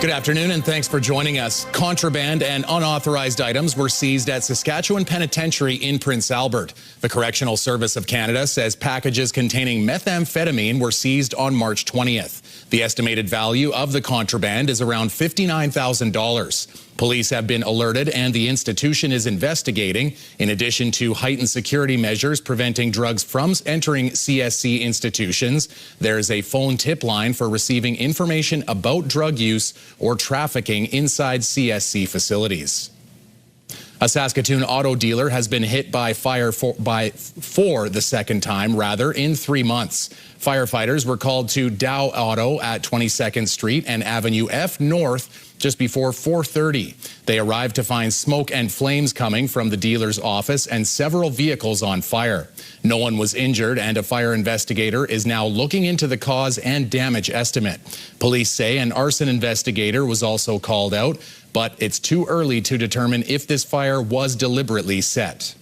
Good afternoon, and thanks for joining us. Contraband and unauthorized items were seized at Saskatchewan Penitentiary in Prince Albert. The Correctional Service of Canada says packages containing methamphetamine were seized on March 20th. The estimated value of the contraband is around $59,000. Police have been alerted and the institution is investigating. In addition to heightened security measures preventing drugs from entering CSC institutions, there is a phone tip line for receiving information about drug use or trafficking inside CSC facilities. A Saskatoon auto dealer has been hit by fire for the second time, in 3 months. Firefighters were called to Dow Auto at 22nd Street and Avenue F North just before 4:30. They arrived to find smoke and flames coming from the dealer's office and several vehicles on fire. No one was injured, and a fire investigator is now looking into the cause and damage estimate. Police say an arson investigator was also called out, but it's too early to determine if this fire was deliberately set.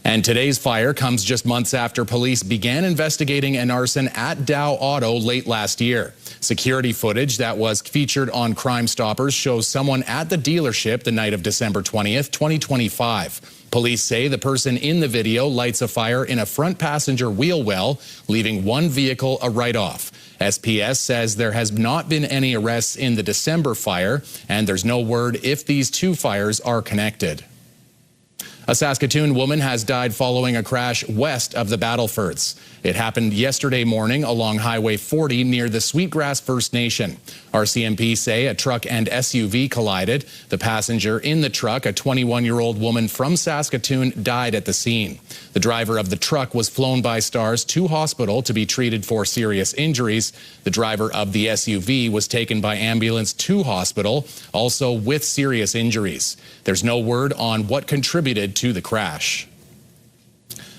And today's fire comes just months after police began investigating an arson at Dow Auto late last year. Security footage that was featured on Crime Stoppers shows someone at the dealership the night of December 20th, 2025. Police say the person in the video lights a fire in a front passenger wheel well, leaving one vehicle a write-off. SPS says there has not been any arrests in the December fire, and there's no word if these two fires are connected. A Saskatoon woman has died following a crash west of the Battlefords. It happened yesterday morning along Highway 40 near the Sweetgrass First Nation. RCMP say a truck and SUV collided. The passenger in the truck, a 21-year-old woman from Saskatoon, died at the scene. The driver of the truck was flown by Stars to hospital to be treated for serious injuries. The driver of the SUV was taken by ambulance to hospital, also with serious injuries. There's no word on what contributed to the crash.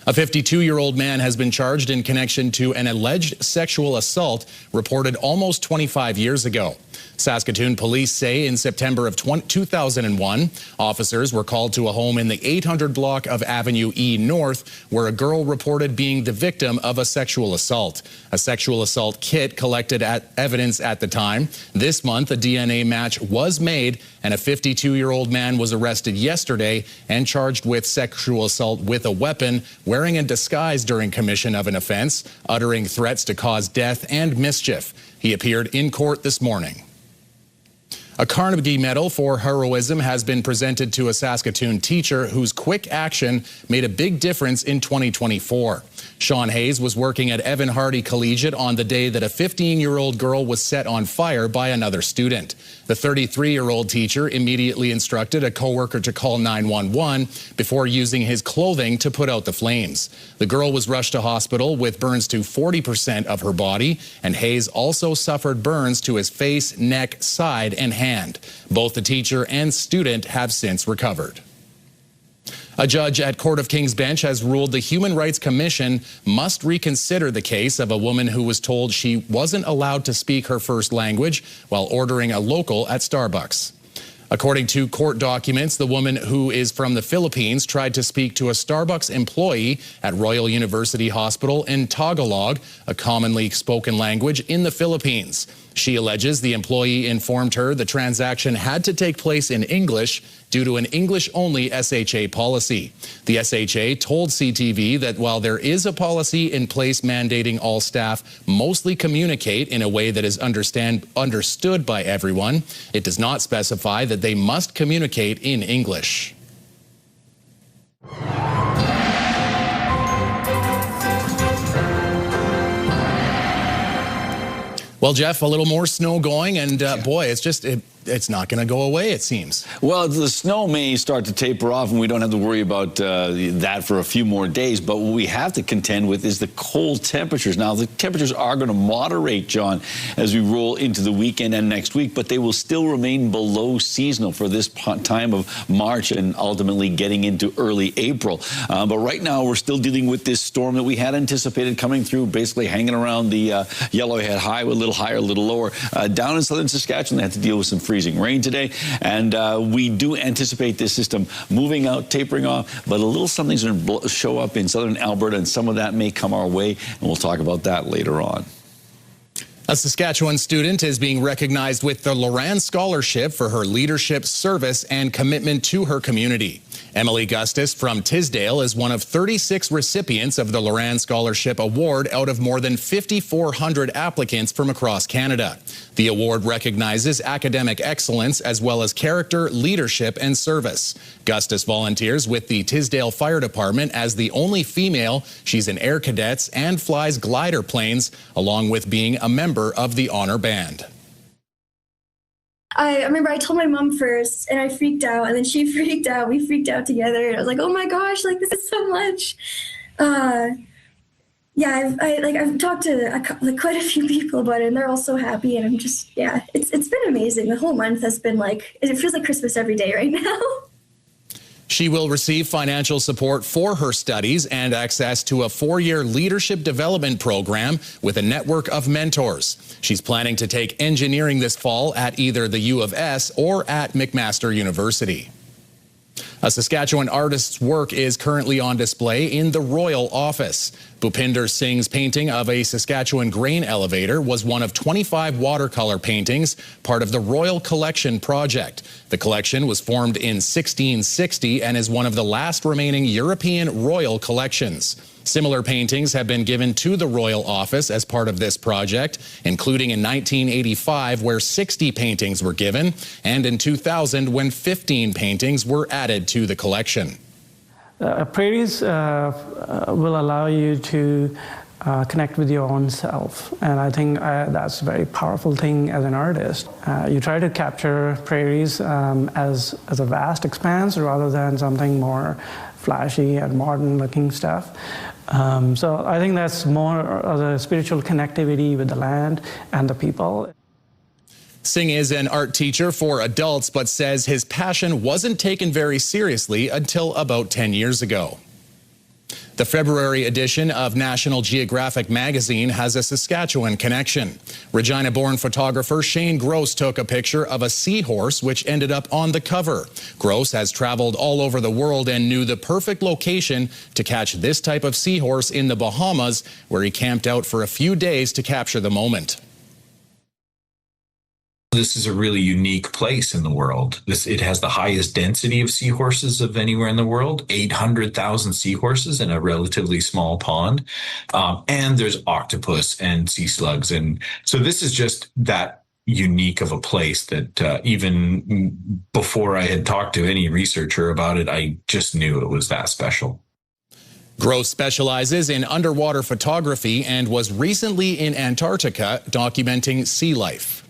A 52-year-old man has been charged in connection to an alleged sexual assault reported almost 25 years ago. Saskatoon police say in September of 2001, officers were called to a home in the 800 block of Avenue E North, where a girl reported being the victim of a sexual assault. A sexual assault kit collected evidence at the time. This month, a DNA match was made, and a 52-year-old man was arrested yesterday and charged with sexual assault with a weapon, wearing a disguise during commission of an offense, uttering threats to cause death and mischief. He appeared in court this morning. A Carnegie Medal for heroism has been presented to a Saskatoon teacher whose quick action made a big difference in 2024. Sean Hayes was working at Evan Hardy Collegiate on the day that a 15-year-old girl was set on fire by another student. The 33-year-old teacher immediately instructed a coworker to call 911 before using his clothing to put out the flames. The girl was rushed to hospital with burns to 40% of her body, and Hayes also suffered burns to his face, neck, side, and hand. Both the teacher and student have since recovered. A judge at Court of King's Bench has ruled the Human Rights Commission must reconsider the case of a woman who was told she wasn't allowed to speak her first language while ordering a local at Starbucks. According to court documents, the woman, who is from the Philippines, tried to speak to a Starbucks employee at Royal University Hospital in Tagalog, a commonly spoken language in the Philippines. She alleges the employee informed her the transaction had to take place in English due to an English-only SHA policy. The SHA told CTV that while there is a policy in place mandating all staff mostly communicate in a way that is understood by everyone, it does not specify that they must communicate in English. Well, Jeff, a little more snow going, and boy, it's not going to go away, it seems. Well, the snow may start to taper off, and we don't have to worry about that for a few more days. But what we have to contend with is the cold temperatures. Now, the temperatures are going to moderate, John, as we roll into the weekend and next week, but they will still remain below seasonal for this time of March and ultimately getting into early April. But right now, we're still dealing with this storm that we had anticipated coming through, basically hanging around the Yellowhead High, a little higher, a little lower. Down in southern Saskatchewan, they had to deal with some freezing rain today, and we do anticipate this system moving out, tapering off, but a little something's going to show up in southern Alberta, and some of that may come our way, and we'll talk about that later on. A Saskatchewan student is being recognized with the Loran Scholarship for her leadership, service, and commitment to her community. Emily Gustus from Tisdale is one of 36 recipients of the Loran Scholarship Award out of more than 5,400 applicants from across Canada. The award recognizes academic excellence as well as character, leadership, and service. Gustus volunteers with the Tisdale Fire Department as the only female. She's in Air Cadets and flies glider planes, along with being a member of the Honor Band. I remember I told my mom first and I freaked out, and then she freaked out. We freaked out together. And I was like, oh my gosh, like this is so much. Yeah, I've talked to quite a few people about it, and they're all so happy. And I'm just, yeah, it's been amazing. The whole month has been like, it feels like Christmas every day right now. She will receive financial support for her studies and access to a 4-year leadership development program with a network of mentors. She's planning to take engineering this fall at either the U of S or at McMaster University. A Saskatchewan artist's work is currently on display in the Royal Office. Bhupinder Singh's painting of a Saskatchewan grain elevator was one of 25 watercolor paintings, part of the Royal Collection project. The collection was formed in 1660 and is one of the last remaining European royal collections. Similar paintings have been given to the Royal Office as part of this project, including in 1985, where 60 paintings were given, and in 2000, when 15 paintings were added to the collection. Prairies will allow you to connect with your own self, and I think that's a very powerful thing as an artist. You try to capture prairies as a vast expanse rather than something more flashy and modern looking stuff. So I think that's more of a spiritual connectivity with the land and the people. Singh is an art teacher for adults, but says his passion wasn't taken very seriously until about 10 years ago. The February edition of National Geographic magazine has a Saskatchewan connection. Regina-born photographer Shane Gross took a picture of a seahorse which ended up on the cover. Gross has traveled all over the world and knew the perfect location to catch this type of seahorse in the Bahamas, where he camped out for a few days to capture the moment. This is a really unique place in the world. It has the highest density of seahorses of anywhere in the world, 800,000 seahorses in a relatively small pond. And there's octopus and sea slugs. And so this is just that unique of a place that even before I had talked to any researcher about it, I just knew it was that special. Gross specializes in underwater photography and was recently in Antarctica documenting sea life.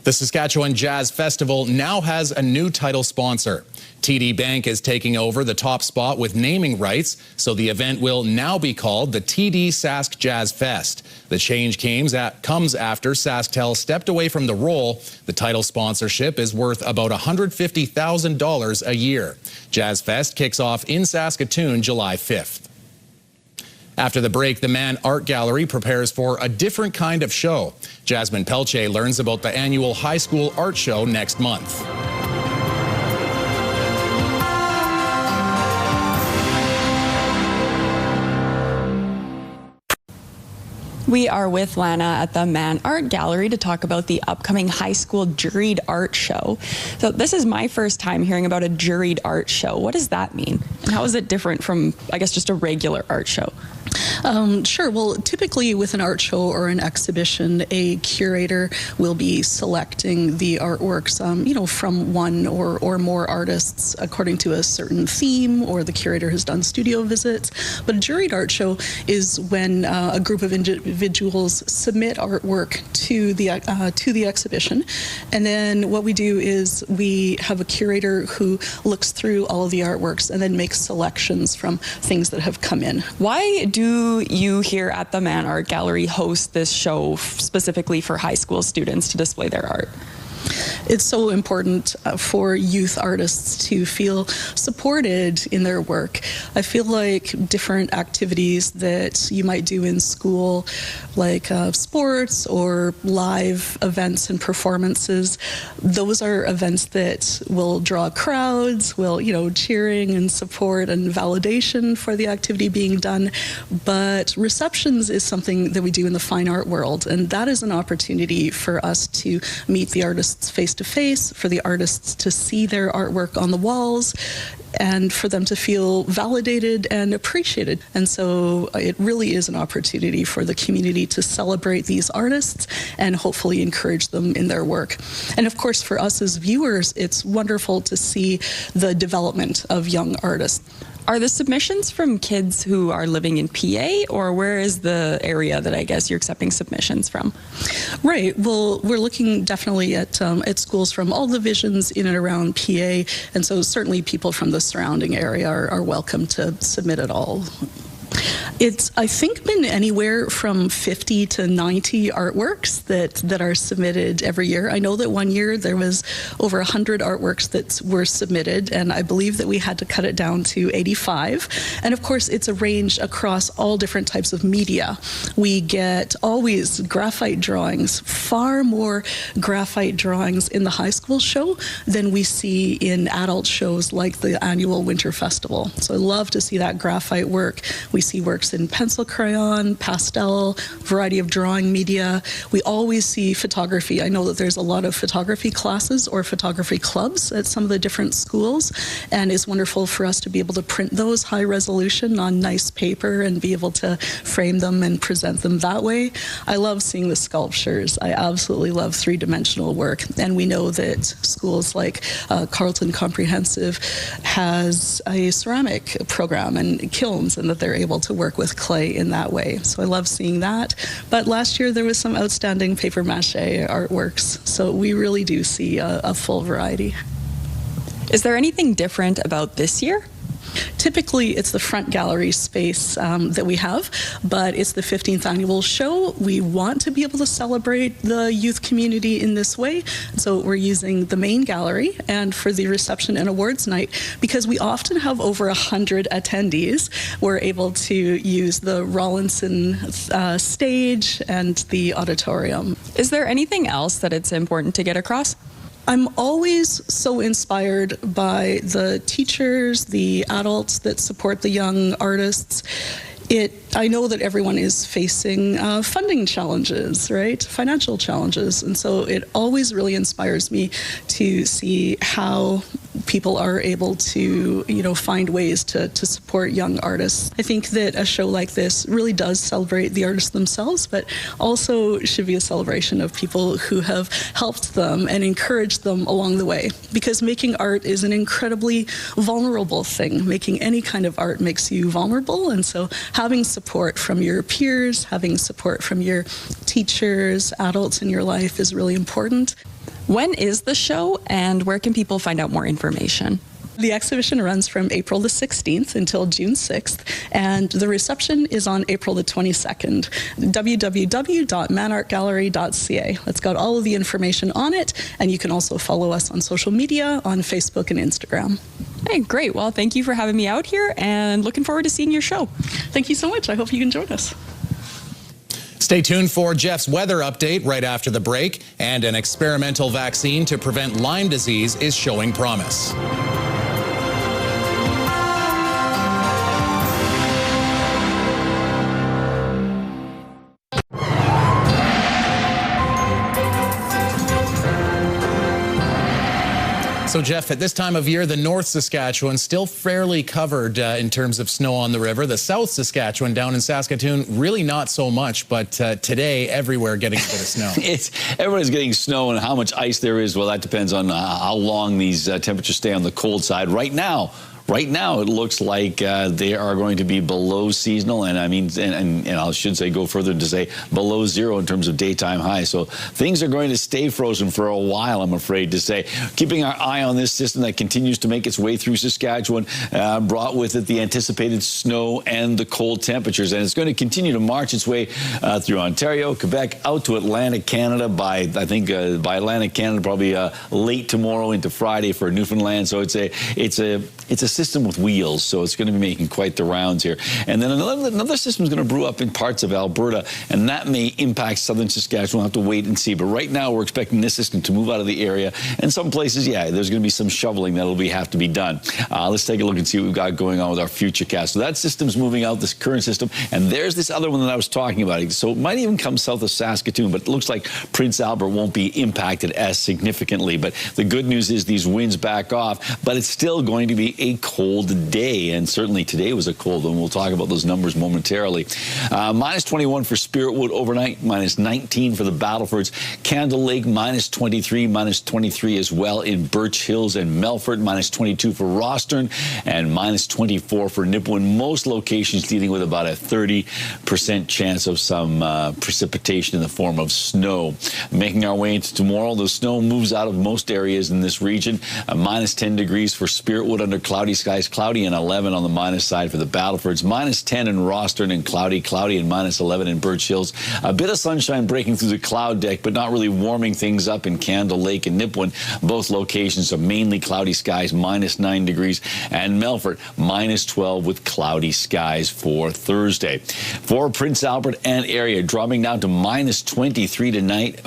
The Saskatchewan Jazz Festival now has a new title sponsor. TD Bank is taking over the top spot with naming rights, so the event will now be called the TD Sask Jazz Fest. The change comes after SaskTel stepped away from the role. The title sponsorship is worth about $150,000 a year. Jazz Fest kicks off in Saskatoon July 5th. After the break, the Mann Art Gallery prepares for a different kind of show. Jasmine Pelche learns about the annual high school art show next month. We are with Lana at the Mann Art Gallery to talk about the upcoming high school juried art show. So this is my first time hearing about a juried art show. What does that mean? And how is it different from, I guess, just a regular art show? Sure. Well, typically with an art show or an exhibition, a curator will be selecting the artworks, from one or more artists according to a certain theme, or the curator has done studio visits. But a juried art show is when a group of individuals submit artwork to the exhibition, and then what we do is we have a curator who looks through all of the artworks and then makes selections from things that have come in. Why do you here at the Mann Art Gallery host this show specifically for high school students to display their art? It's so important for youth artists to feel supported in their work. I feel like different activities that you might do in school, like sports or live events and performances, those are events that will draw crowds, will, cheering and support and validation for the activity being done. But receptions is something that we do in the fine art world, and that is an opportunity for us to meet the artists face to face, for the artists to see their artwork on the walls, and for them to feel validated and appreciated. And so it really is an opportunity for the community to celebrate these artists and hopefully encourage them in their work. And of course, for us as viewers, it's wonderful to see the development of young artists. Are the submissions from kids who are living in PA, or where is the area that I guess you're accepting submissions from? Right. Well, we're looking definitely at schools from all divisions in and around PA, and so certainly people from the surrounding area are welcome to submit at all. It's, I think, been anywhere from 50 to 90 artworks that are submitted every year. I know that one year there was over 100 artworks that were submitted, and I believe that we had to cut it down to 85. And of course, it's a range across all different types of media. We get always graphite drawings, far more graphite drawings in the high school show than we see in adult shows like the annual Winter Festival. So I love to see that graphite work. We see works in pencil crayon, pastel, variety of drawing media. We always see photography. I know that there's a lot of photography classes or photography clubs at some of the different schools, and it's wonderful for us to be able to print those high resolution on nice paper and be able to frame them and present them that way. I love seeing the sculptures. I absolutely love three-dimensional work, and we know that schools like Carleton Comprehensive has a ceramic program and kilns, and that they're able to work with clay in that way. So I love seeing that. But last year there was some outstanding paper mache artworks. So we really do see a full variety. Is there anything different about this year? Typically, it's the front gallery space that we have, but it's the 15th annual show. We want to be able to celebrate the youth community in this way, so we're using the main gallery. And for the reception and awards night, because we often have over 100 attendees, we're able to use the Rawlinson stage and the auditorium. Is there anything else that it's important to get across? I'm always so inspired by the teachers, the adults that support the young artists. I know that everyone is facing funding challenges, right? Financial challenges. And so it always really inspires me to see how people are able to, find ways to support young artists. I think that a show like this really does celebrate the artists themselves, but also should be a celebration of people who have helped them and encouraged them along the way. Because making art is an incredibly vulnerable thing. Making any kind of art makes you vulnerable, and so having support from your peers, having support from your teachers, adults in your life is really important. When is the show, and where can people find out more information? The exhibition runs from April the 16th until June 6th, and the reception is on April the 22nd. www.manartgallery.ca. It's got all of the information on it, and you can also follow us on social media, on Facebook and Instagram. Hey, great. Well, thank you for having me out here, and looking forward to seeing your show. Thank you so much. I hope you can join us. Stay tuned for Jeff's weather update right after the break, and an experimental vaccine to prevent Lyme disease is showing promise. So, Jeff, at this time of year, the North Saskatchewan still fairly covered in terms of snow on the river. The South Saskatchewan down in Saskatoon, really not so much, but today, everywhere getting a bit of snow. Everybody's getting snow, and how much ice there is, well, that depends on how long these temperatures stay on the cold side. Right now, right now it looks like they are going to be below seasonal, and I mean, and I should say go further to say below zero in terms of daytime highs. So things are going to stay frozen for a while, I'm afraid to say. Keeping our eye on this system that continues to make its way through Saskatchewan, brought with it the anticipated snow and the cold temperatures, and it's going to continue to march its way through Ontario, Quebec, out to Atlantic Canada by, I think, by Atlantic Canada probably late tomorrow into Friday for Newfoundland. So it's a system with wheels, so it's going to be making quite the rounds here. And then another system is going to brew up in parts of Alberta, and that may impact southern Saskatchewan. We'll have to wait and see. But right now, we're expecting this system to move out of the area. And some places, yeah, there's going to be some shoveling that'll have to be done. Let's take a look and see what we've got going on with our futurecast. So that system's moving out, this current system. And there's this other one that I was talking about. So it might even come south of Saskatoon, but it looks like Prince Albert won't be impacted as significantly. But the good news is these winds back off, but it's still going to be a cold day. And certainly today was a cold one. We'll talk about those numbers momentarily. Minus 21 for Spiritwood overnight, minus 19 for the Battlefords. Candle Lake, minus 23, minus 23 as well in Birch Hills and Melfort, minus 22 for Rostern, and minus 24 for Nipawin. Most locations dealing with about a 30% chance of some precipitation in the form of snow. Making our way into tomorrow, the snow moves out of most areas in this region. Minus 10 degrees for Spiritwood under cloudy skies, cloudy, and 11 on the minus side for the Battlefords. Minus 10 in Rostern and cloudy, and minus 11 in Birch Hills. A bit of sunshine breaking through the cloud deck, but not really warming things up in Candle Lake and Nipawin. Both locations are mainly cloudy skies, minus 9 degrees, and Melfort, minus 12 with cloudy skies for Thursday. For Prince Albert and area, dropping down to minus 23 tonight.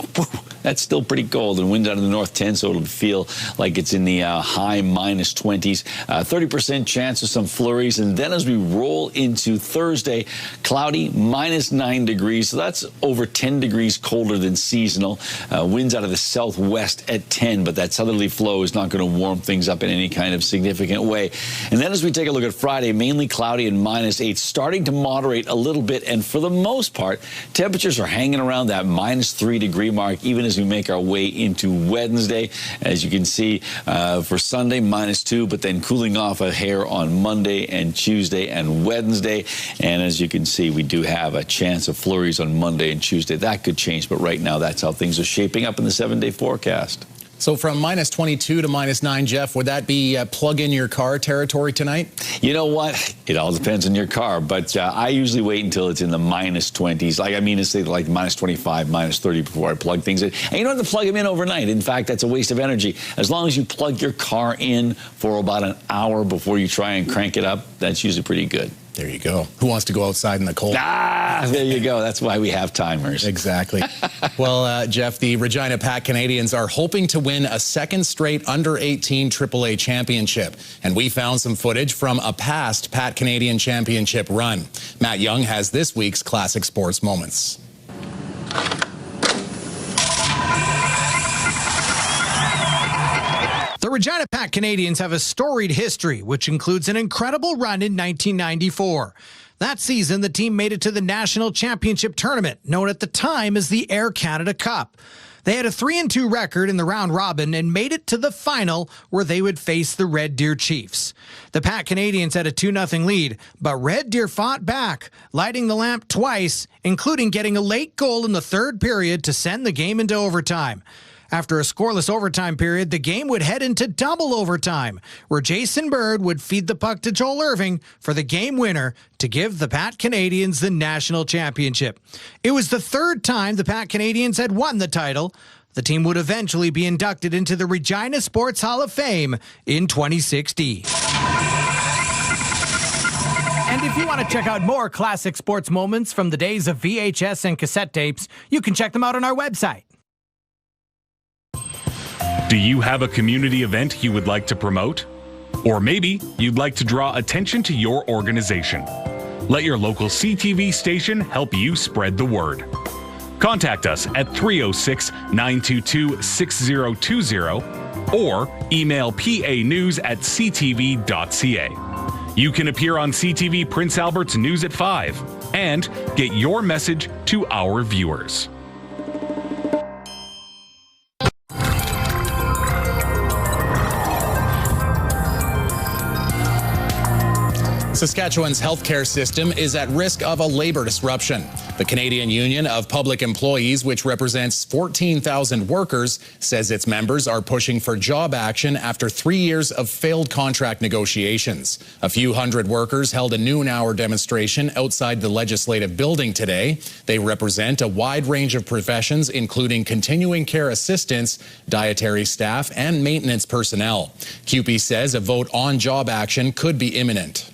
That's still pretty cold, and wind out of the north 10, so it'll feel like it's in the high minus 20s. 30% chance of some flurries, and then as we roll into Thursday, cloudy, minus 9 degrees. So that's over 10 degrees colder than seasonal. Winds out of the southwest at 10, but that southerly flow is not going to warm things up in any kind of significant way. And then as we take a look at Friday, mainly cloudy and minus 8, starting to moderate a little bit, and for the most part, temperatures are hanging around that minus 3 degree mark, even as we make our way into Wednesday. As you can see, for Sunday, minus 2, but then cooling off a hair on Monday and Tuesday and Wednesday. And as you can see, we do have a chance of flurries on Monday and Tuesday. That could change, but right now, that's how things are shaping up in the 7-day forecast. So from minus 22 to minus 9, Jeff, would that be plug in your car territory tonight? You know what? It all depends on your car, but I usually wait until it's in the minus 20s. Like, I mean to say like minus 25, minus 30 before I plug things in. And you don't have to plug them in overnight. In fact, that's a waste of energy. As long as you plug your car in for about an hour before you try and crank it up, that's usually pretty good. There you go. Who wants to go outside in the cold? There you go. That's why we have timers. Exactly. Well, Jeff, the Regina Pat Canadians are hoping to win a second straight under-18 AAA championship. And we found some footage from a past Pat Canadian championship run. Matt Young has this week's Classic Sports Moments. The Regina Pat Canadians have a storied history, which includes an incredible run in 1994. That season, the team made it to the National Championship Tournament, known at the time as the Air Canada Cup. They had a 3-2 record in the round robin and made it to the final, where they would face the Red Deer Chiefs. The Pat Canadians had a 2-0 lead, but Red Deer fought back, lighting the lamp twice, including getting a late goal in the third period to send the game into overtime. After a scoreless overtime period, the game would head into double overtime, where Jason Bird would feed the puck to Joel Irving for the game winner to give the Pat Canadians the national championship. It was the third time the Pat Canadians had won the title. The team would eventually be inducted into the Regina Sports Hall of Fame in 2016. And if you want to check out more classic sports moments from the days of VHS and cassette tapes, you can check them out on our website. Do you have a community event you would like to promote? Or maybe you'd like to draw attention to your organization. Let your local CTV station help you spread the word. Contact us at 306-922-6020 or email panews@ctv.ca. You can appear on CTV Prince Albert's News at 5 and get your message to our viewers. Saskatchewan's healthcare system is at risk of a labor disruption. The Canadian Union of Public Employees, which represents 14,000 workers, says its members are pushing for job action after 3 years of failed contract negotiations. A few hundred workers held a noon-hour demonstration outside the legislative building today. They represent a wide range of professions, including continuing care assistants, dietary staff, and maintenance personnel. CUPE says a vote on job action could be imminent.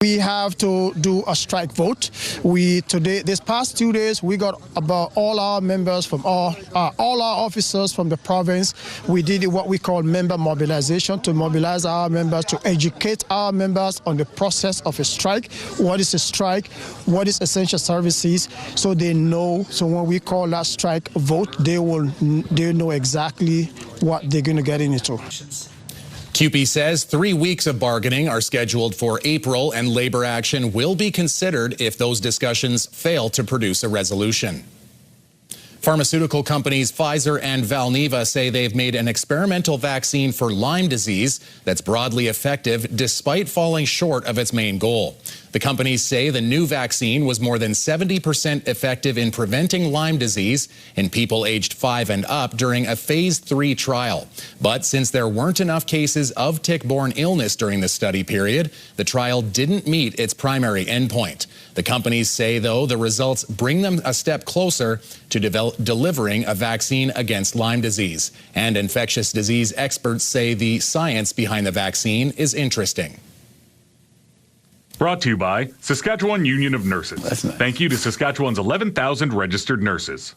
We have to do a strike vote. This past 2 days, we got about all our members from all our officers from the province. We did what we call member mobilization to mobilize our members, to educate our members on the process of a strike. What is a strike? What is essential services? So they know. So when we call that strike vote, they know exactly what they're going to get into. CUPE says 3 weeks of bargaining are scheduled for April, and labor action will be considered if those discussions fail to produce a resolution. Pharmaceutical companies Pfizer and Valneva say they've made an experimental vaccine for Lyme disease that's broadly effective despite falling short of its main goal. The companies say the new vaccine was more than 70% effective in preventing Lyme disease in people aged 5 and up during a phase 3 trial. But since there weren't enough cases of tick-borne illness during the study period, the trial didn't meet its primary endpoint. The companies say, though, the results bring them a step closer to delivering a vaccine against Lyme disease. And infectious disease experts say the science behind the vaccine is interesting. Brought to you by Saskatchewan Union of Nurses. That's nice. Thank you to Saskatchewan's 11,000 registered nurses.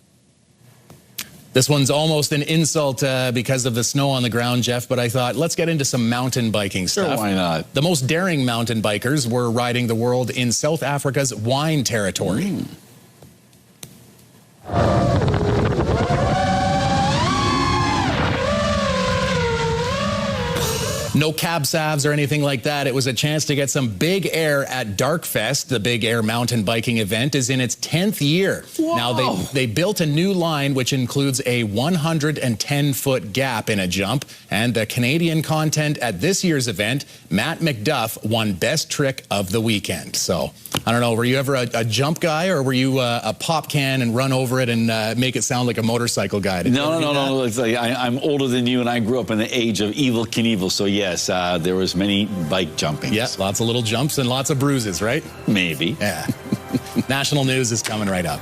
This one's almost an insult because of the snow on the ground, Jeff, but I thought let's get into some mountain biking stuff. Sure, why not? The most daring mountain bikers were riding the world in South Africa's wine territory. No cab salves or anything like that. It was a chance to get some big air at Darkfest. The Big Air mountain biking event is in its 10th year. Whoa. Now, they built a new line, which includes a 110-foot gap in a jump. And the Canadian content at this year's event, Matt McDuff, won Best Trick of the Weekend. So, I don't know, were you ever a jump guy, or were you a pop can and run over it and make it sound like a motorcycle guy? No. It's like I'm older than you, and I grew up in the age of Evel Knievel, so yes, there was many bike jumping. Yeah, lots of little jumps and lots of bruises, right? Maybe. Yeah. National news is coming right up.